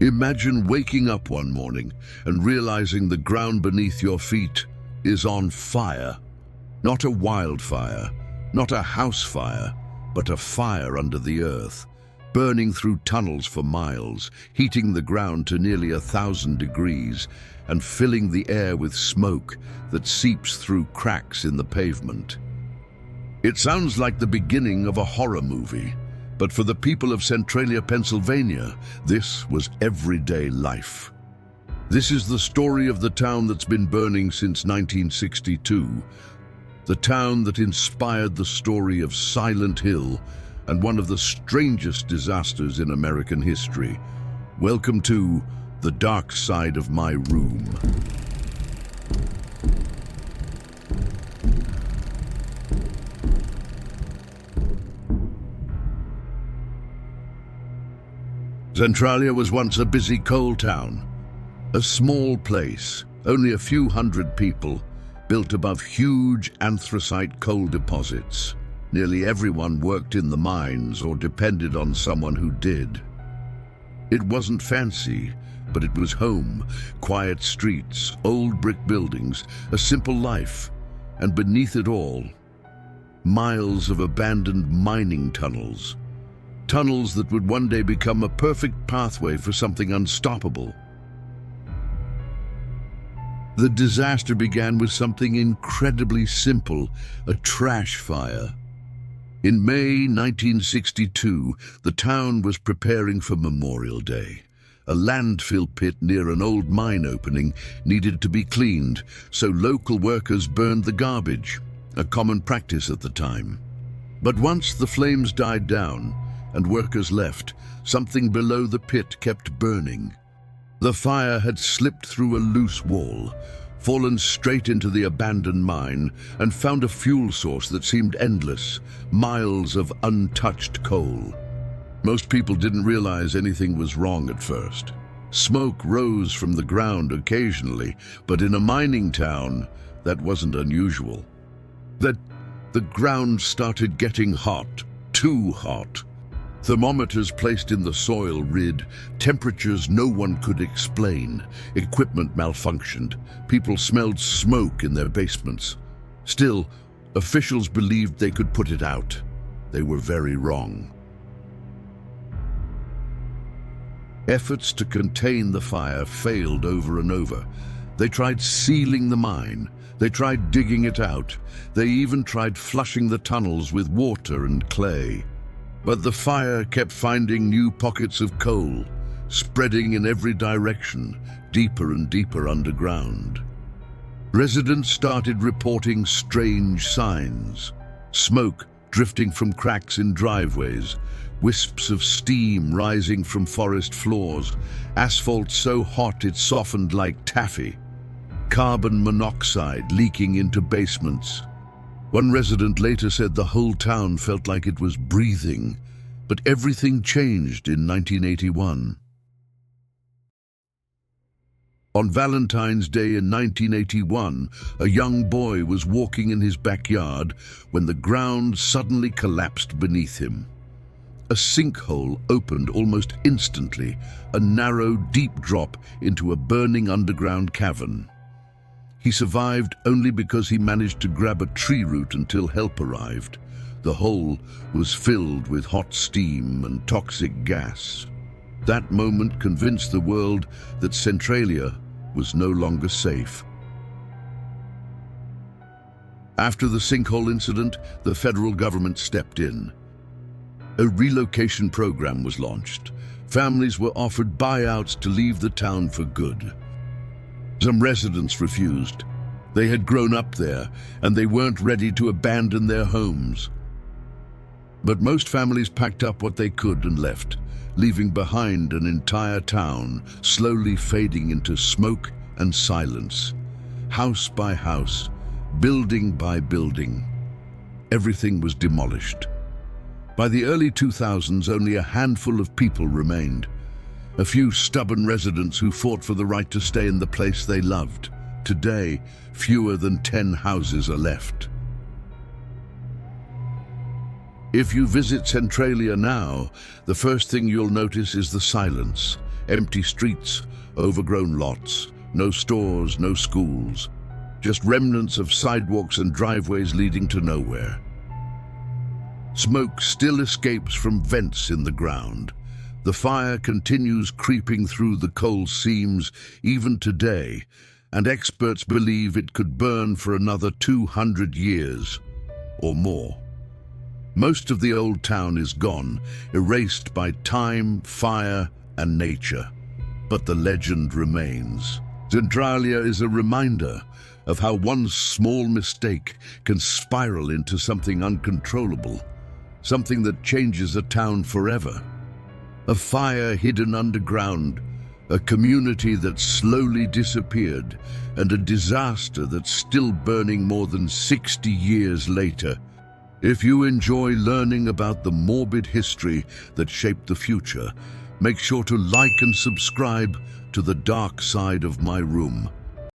Imagine waking up one morning and realizing the ground beneath your feet is on fire. Not a wildfire, not a house fire, but a fire under the earth, burning through tunnels for miles, heating the ground to nearly 1,000 degrees and filling the air with smoke that seeps through cracks in the pavement. It sounds like the beginning of a horror movie, but for the people of Centralia, Pennsylvania, this was everyday life. This is the story of the town that's been burning since 1962, the town that inspired the story of Silent Hill and one of the strangest disasters in American history. Welcome to the dark side of my room. Centralia was once a busy coal town, a small place, only a few hundred people, built above huge anthracite coal deposits. Nearly everyone worked in the mines or depended on someone who did. It wasn't fancy, but it was home, quiet streets, old brick buildings, a simple life, and beneath it all, miles of abandoned mining tunnels. Tunnels that would one day become a perfect pathway for something unstoppable. The disaster began with something incredibly simple, a trash fire. In May 1962, the town was preparing for Memorial Day. A landfill pit near an old mine opening needed to be cleaned, so local workers burned the garbage, a common practice at the time. But once the flames died down and workers left, something below the pit kept burning. The fire had slipped through a loose wall, fallen straight into the abandoned mine, and found a fuel source that seemed endless, miles of untouched coal. Most people didn't realize anything was wrong at first. Smoke rose from the ground occasionally, but in a mining town, that wasn't unusual. The ground started getting hot, too hot. Thermometers placed in the soil read temperatures no one could explain. Equipment malfunctioned. People smelled smoke in their basements. Still, officials believed they could put it out. They were very wrong. Efforts to contain the fire failed over and over. They tried sealing the mine. They tried digging it out. They even tried flushing the tunnels with water and clay. But the fire kept finding new pockets of coal, spreading in every direction, deeper and deeper underground. Residents started reporting strange signs. Smoke drifting from cracks in driveways, wisps of steam rising from forest floors, asphalt so hot it softened like taffy, carbon monoxide leaking into basements. One resident later said the whole town felt like it was breathing, but everything changed in 1981. On Valentine's Day in 1981, a young boy was walking in his backyard when the ground suddenly collapsed beneath him. A sinkhole opened almost instantly, a narrow, deep drop into a burning underground cavern. He survived only because he managed to grab a tree root until help arrived. The hole was filled with hot steam and toxic gas. That moment convinced the world that Centralia was no longer safe. After the sinkhole incident, the federal government stepped in. A relocation program was launched. Families were offered buyouts to leave the town for good. Some residents refused. They had grown up there, and they weren't ready to abandon their homes. But most families packed up what they could and left, leaving behind an entire town, slowly fading into smoke and silence. House by house, building by building, everything was demolished. By the early 2000s, only a handful of people remained. A few stubborn residents who fought for the right to stay in the place they loved. Today, fewer than 10 houses are left. If you visit Centralia now, the first thing you'll notice is the silence. Empty streets, overgrown lots, no stores, no schools. Just remnants of sidewalks and driveways leading to nowhere. Smoke still escapes from vents in the ground. The fire continues creeping through the coal seams even today, and experts believe it could burn for another 200 years or more. Most of the old town is gone, erased by time, fire, and nature. But the legend remains. Centralia is a reminder of how one small mistake can spiral into something uncontrollable, something that changes a town forever. A fire hidden underground, a community that slowly disappeared, and a disaster that's still burning more than 60 years later. If you enjoy learning about the morbid history that shaped the future, make sure to like and subscribe to The Dark Side of My Room.